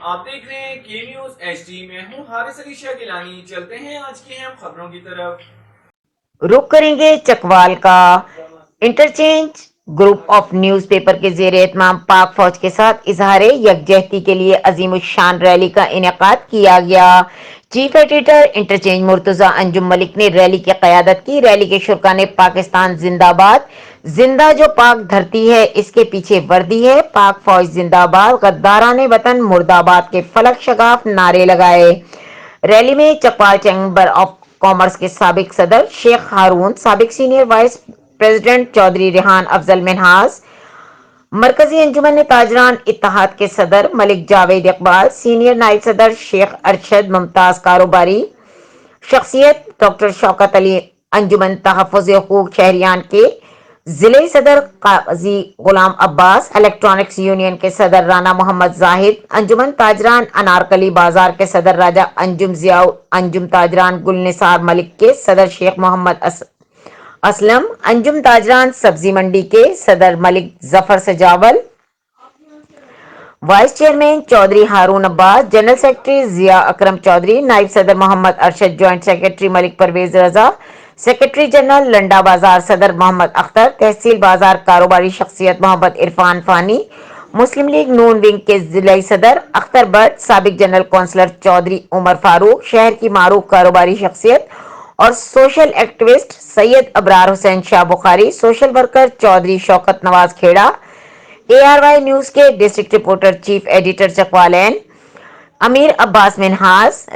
آپ دیکھ رہے ہیں کے نیوز ایچ ڈی میں ہوں حارث علی شاہ گیلانی. چلتے ہیں آج کی اہم خبروں کی طرف. رخ کریں گے چکوال کا. Interchange group of news paper کے زیر اہتمام پاک فوج کے ساتھ اظہار یکجہتی کے لیے عظیم الشان ریلی کا انعقاد کیا گیا. چیف ایڈیٹر انٹرچینج مرتضی انجم ملک نے ریلی کی قیادت کی. ریلی کے شرکا نے پاکستان زندہ باد، زندہ جو پاک دھرتی ہے اس کے پیچھے وردی ہے، پاک فوج زندہ باد، غداران وطن مرد آباد کے فلک شگاف نعرے لگائے. ریلی میں چکوال چیمبر آف کامرس کے سابق صدر شیخ ہارون، سابق senior vice president Chaudhry Rehan Afzal Minhas, مرکزی انجمن تاجران اتحاد کے صدر ملک جاوید اقبال، سینئر نائب صدر شیخ ارشد ممتاز، کاروباری شخصیت ڈاکٹر شوکت علی، انجمن تحفظ حقوق شہریان کے ضلعی صدر قاضی غلام عباس، الیکٹرانکس یونین کے صدر رانا محمد زاہد، انجمن تاجران انارکلی بازار کے صدر راجہ انجم ضیاء، انجم تاجران گل نثار ملک کے صدر شیخ محمد اسلم، انجم تاجران سبزی منڈی کے صدر ملک ظفر سجاول، وائس چیئرمین چودھری ہارون عباس، جنرل سیکرٹری ضیاء اکرم چودھری، نائب صدر محمد ارشد، جوائنٹ سیکرٹری ملک پرویز رضا، سیکرٹری جنرل لنڈا بازار صدر محمد اختر، تحصیل بازار کاروباری شخصیت محمد عرفان فانی، مسلم لیگ نون ونگ کے ضلعی صدر اختر بٹ، سابق جنرل کونسلر چودھری عمر فاروق، شہر کی معروف کاروباری شخصیت اور social activist Syed Abrar Hussain Shah Bukhari, social worker Chaudhry Shaukat Nawaz Khera, A R Y news کے district reporter chief editor Chakwalian Ameer Abbas Minhas,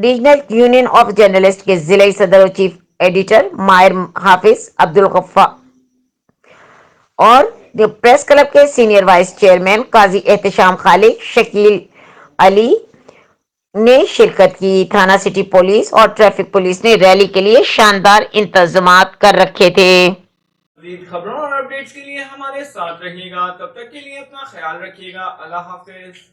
regional union of journalist کے ضلعی صدر و چیف ایڈیٹر ماہر حافظ عبدالغفار اور پریس کلب کے سینئر وائس چیئرمین قاضی احتشام خالق شکیل علی نے شرکت کی. تھانہ سٹی پولیس اور ٹریفک پولیس نے ریلی کے لیے شاندار انتظامات کر رکھے تھے. مزید خبروں اور اپڈیٹس کے لیے ہمارے ساتھ رہیے گا. تب تک کے لیے اپنا خیال رکھیے گا. اللہ حافظ.